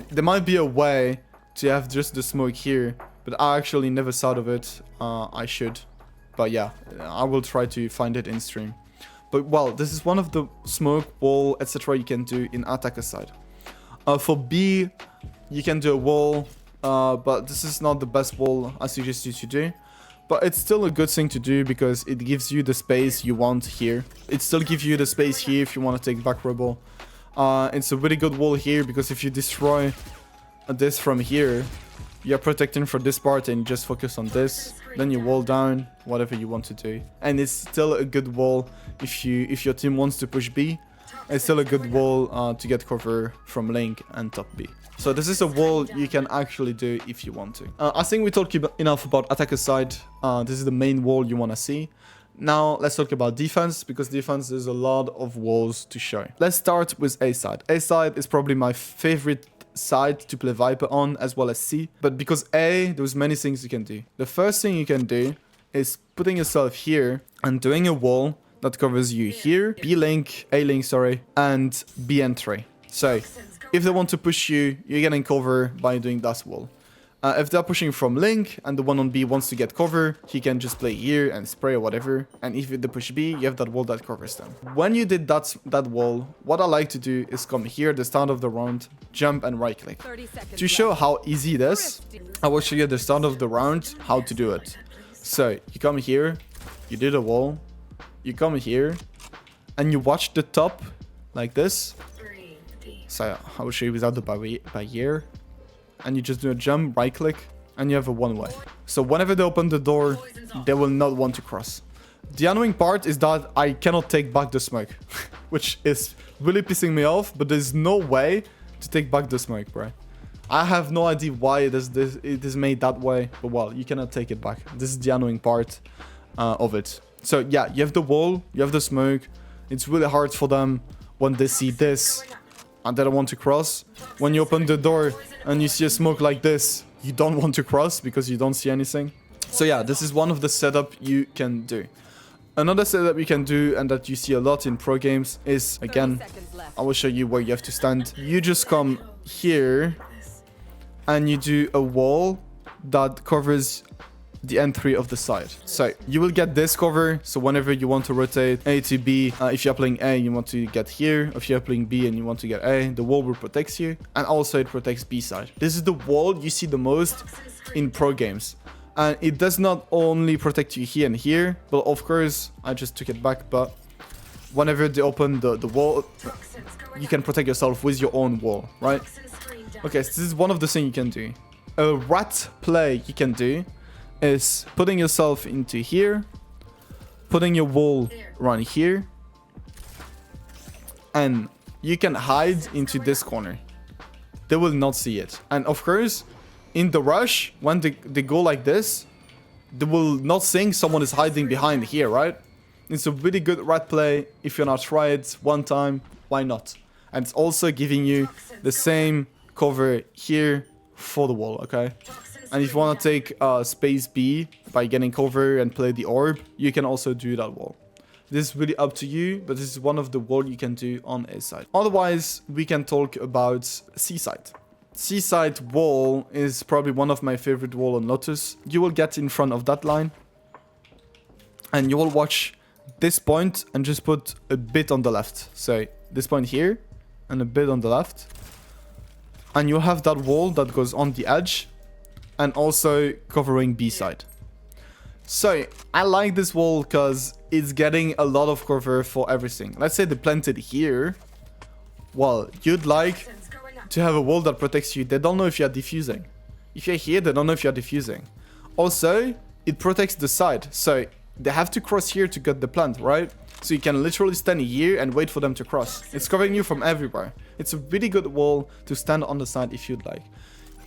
[SPEAKER 1] There might be a way to have just the smoke here, but I actually never thought of it. I should, but yeah, I will try to find it in stream. But well, this is one of the smoke, wall, etc. you can do in attacker side. For B, you can do a wall, but this is not the best wall I suggest you to do. But it's still a good thing to do because it gives you the space you want here. It still gives you the space here if you want to take back rebel. It's a really good wall here because if you destroy this from here, you're protecting for this part and just focus on this. Then you wall down, whatever you want to do. And it's still a good wall if your team wants to push B. It's still a good wall to get cover from Link and top B. So this is a wall you can actually do if you want to. I think we talked enough about attacker side. This is the main wall you want to see. Now let's talk about defense, because defense is a lot of walls to show. Let's start with A side. A side is probably my favorite side to play Viper on, as well as C. But because A, there's many things you can do. The first thing you can do is putting yourself here and doing a wall that covers you here, B link, A link, sorry, and B entry. So if they want to push you, you're getting cover by doing that wall. If they're pushing from Link and the one on B wants to get cover, he can just play here and spray or whatever. And if they push B, you have that wall that covers them. When you did that wall, what I like to do is come here at the start of the round, jump and right click. To show how easy it is, I will show you at the start of the round how to do it. So you come here, you do the wall, you come here, and you watch the top like this. So I will show you without the barrier. And you just do a jump, right click, and you have a one way. So whenever they open the door, they will not want to cross. The annoying part is that I cannot take back the smoke, which is really pissing me off, but there's no way to take back the smoke, bro. I have no idea why it is made that way, but well, you cannot take it back. This is the annoying part of it. So yeah, you have the wall, you have the smoke. It's really hard for them when they see this and they don't want to cross. When you open the door and you see a smoke like this, you don't want to cross because you don't see anything. So yeah, this is one of the setup you can do. Another setup you can do, and that you see a lot in pro games, is, again, I will show you where you have to stand. You just come here and you do a wall that covers the entry of the side. So you will get this cover. So whenever you want to rotate A to B, if you're playing A, you want to get here. If you're playing B and you want to get A, the wall will protect you. And also it protects B side. This is the wall you see the most in pro games. And it does not only protect you here and here, but of course, I just took it back. But whenever they open the wall, you can protect yourself with your own wall, right? Okay, so this is one of the things you can do. A rat play you can do is putting yourself into here, putting your wall around here, and you can hide into this corner. They will not see it. And of course, in the rush, when they go like this, they will not think someone is hiding behind here, right? It's a really good rat play. If you're not try it one time, why not? And it's also giving you the same cover here for the wall, okay? And if you want to take space B by getting cover and play the orb, you can also do that wall. This is really up to you, but this is one of the wall you can do on A side. Otherwise, we can talk about C side. C side wall is probably one of my favorite wall on LOTUS. You will get in front of that line, and you will watch this point and just put a bit on the left. So this point here and a bit on the left. And you have that wall that goes on the edge and also covering B side. So I like this wall because it's getting a lot of cover for everything. Let's say they planted here. Well, you'd like to have a wall that protects you. They don't know if you're diffusing. If you're here, they don't know if you're diffusing. Also, it protects the side. So they have to cross here to get the plant, right? So you can literally stand here and wait for them to cross. It's covering you from everywhere. It's a really good wall to stand on the side if you'd like.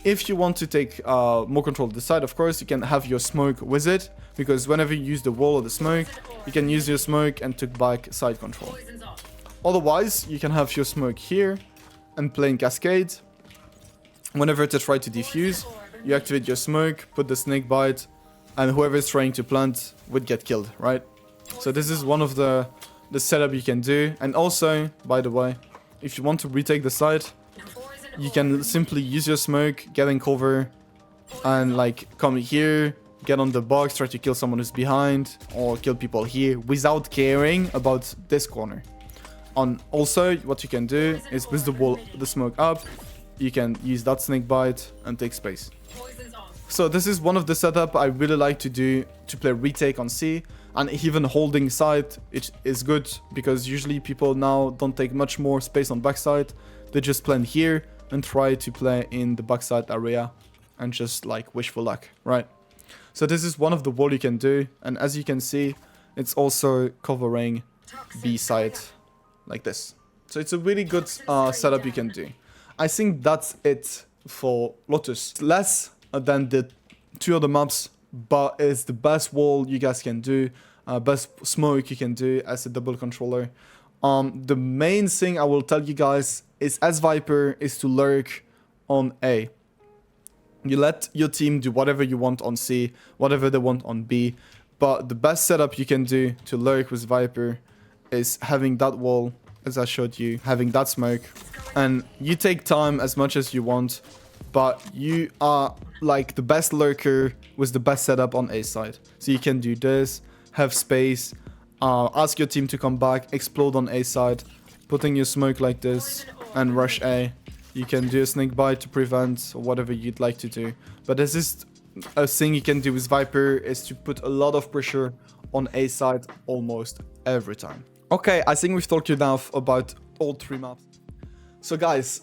[SPEAKER 1] If you want to take more control of the side, of course, you can have your smoke with it. Because whenever you use the wall or the smoke, you can use your smoke and take back side control. Otherwise, you can have your smoke here and play in cascade. Whenever they try to defuse, you activate your smoke, put the snake bite, and whoever is trying to plant would get killed, right? So this is one of the setup you can do. And also, by the way, if you want to retake the side, you can simply use your smoke, get in cover, and like come here, get on the box, try to kill someone who's behind, or kill people here without caring about this corner. And also, what you can do is with the wall, the smoke up, you can use that snake bite and take space. So this is one of the setup I really like to do to play retake on C. And even holding side, it is good because usually people now don't take much more space on backside. They just plant here and try to play in the backside area and just like wish for luck, right? So this is one of the wall you can do. And as you can see, it's also covering B side like this. So it's a really good setup you can do. I think that's it for LOTUS. Less than the two other maps, but it's the best wall you guys can do, best smoke you can do as a double controller. The main thing I will tell you guys is as Viper is to lurk on A. You let your team do whatever you want on C, whatever they want on B, but the best setup you can do to lurk with Viper is having that wall as I showed you, having that smoke. And you take time as much as you want, but you are like the best lurker with the best setup on A side. So you can do this, have space, ask your team to come back, explode on A side, putting your smoke like this, and rush A. You can do a snake bite to prevent or whatever you'd like to do. But this is a thing you can do with Viper, is to put a lot of pressure on A side almost every time. Okay, I think we've talked enough about all 3 maps. So guys,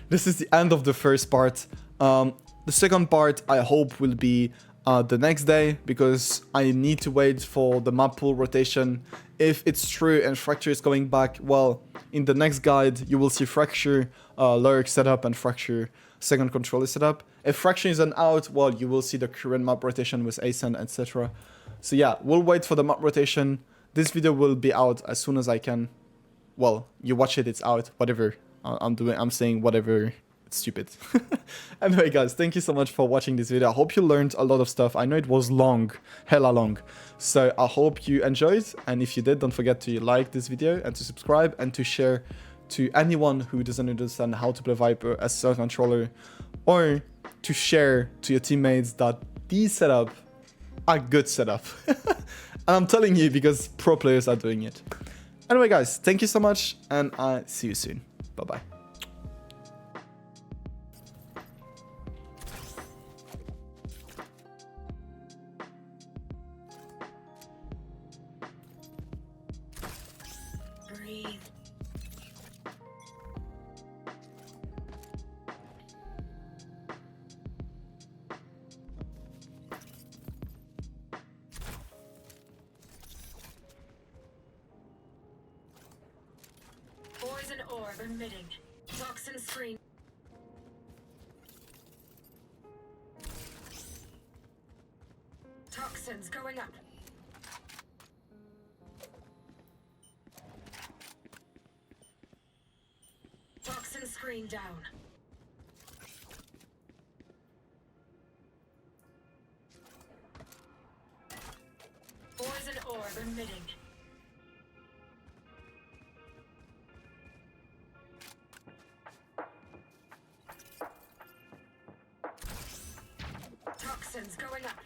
[SPEAKER 1] this is the end of the first part. The second part I hope will be the next day, because I need to wait for the map pool rotation. If it's true and Fracture is going back, well, in the next guide you will see Fracture, Lurk setup, and Fracture second controller setup. If Fracture isn't out, well, you will see the current map rotation with Ascent, etc. So yeah, we'll wait for the map rotation. This video will be out as soon as I can. Well, you watch it, it's out, whatever. I'm saying whatever. It's stupid. Anyway, guys, thank you so much for watching this video. I hope you learned a lot of stuff. I know it was long, hella long. So I hope you enjoyed. And if you did, don't forget to like this video and to subscribe and to share to anyone who doesn't understand how to play Viper as a controller, or to share to your teammates that these setup are good setup. And I'm telling you because pro players are doing it. Anyway, guys, thank you so much, and I'll see you soon. Bye-bye.
[SPEAKER 2] Breathe. Poison orb emitting. Toxin screen. Toxins going up. Toxin screen down. Poison orb emitting. Toxins going up.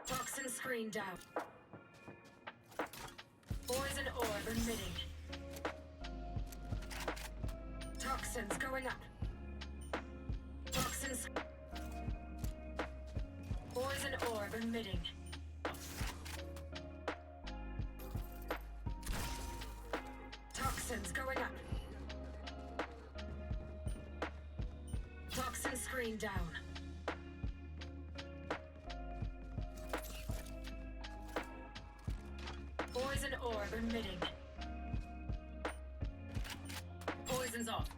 [SPEAKER 2] Toxin screen down. Poison orb emitting. Toxins going up. Toxins. Poison orb emitting. Toxins going up. Toxin screen down. Poison orb emitting. Poison's off.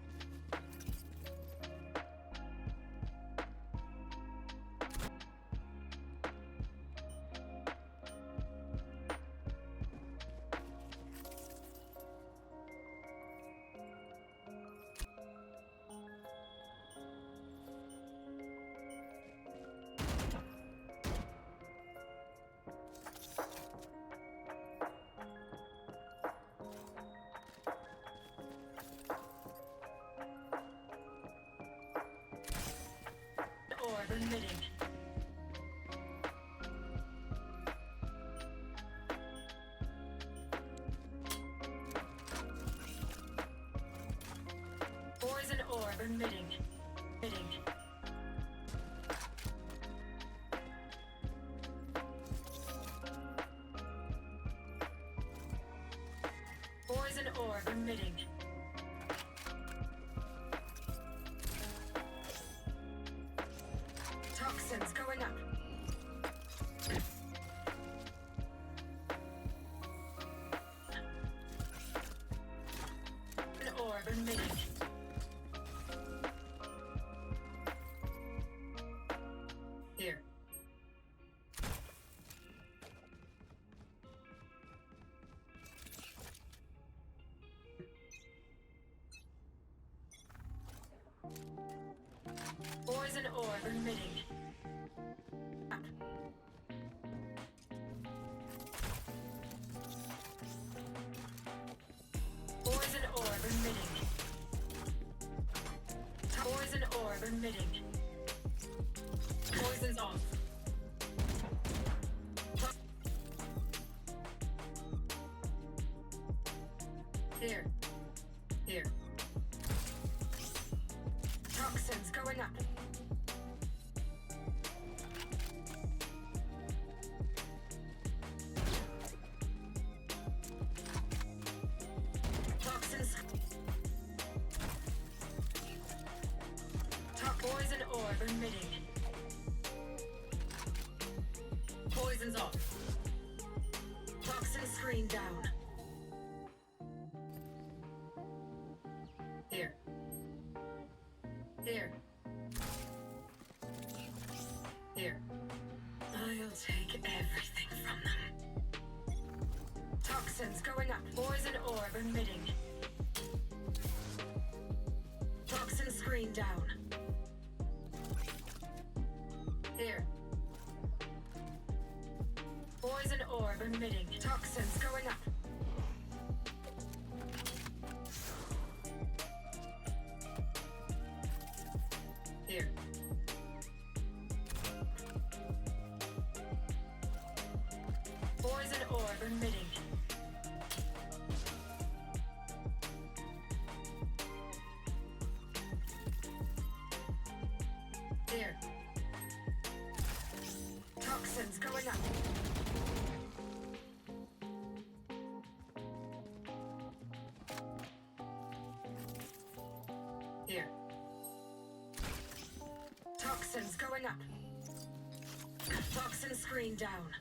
[SPEAKER 2] Orb emitting. Poison orb emitting. Emitting. Poison orb emitting. Toxins going up. An orb emitting. Here. Poison orb emitting. orb emitting. Poison orb emitting. Poison's off. Here. Here. Toxins going up. Toxins. Poison orb emitting. Poison's off. Toxin screen down. Here. Here. Here. I'll take everything from them. Toxins going up. Poison orb emitting. Toxin screen down. Here. Poison orb emitting. Toxins going up. Here. Poison orb emitting. Here. Toxins going up. Here. Toxins going up. Toxin screen down.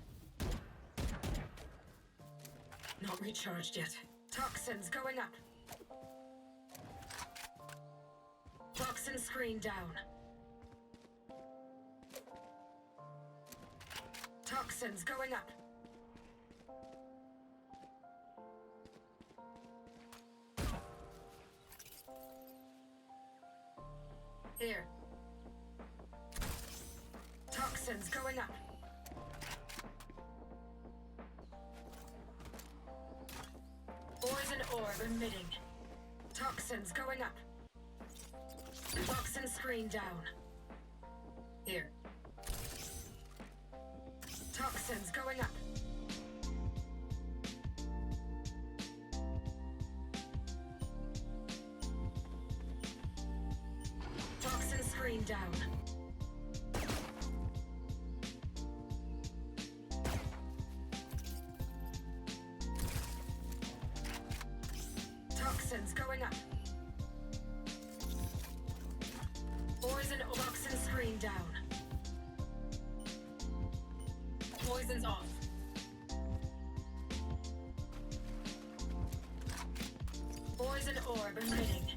[SPEAKER 2] Not recharged yet. Toxins going up. Toxin screen down. Toxins going up. Here. Toxins going up. Poison orb emitting. Toxins going up. Toxin screen down. Here. Toxins going up. Toxin screen down. Toxins going up. Poison toxin screen down. Poison's off. Poison orb emitting.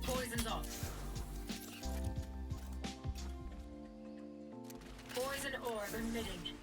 [SPEAKER 2] Poison's off. Poison orb emitting.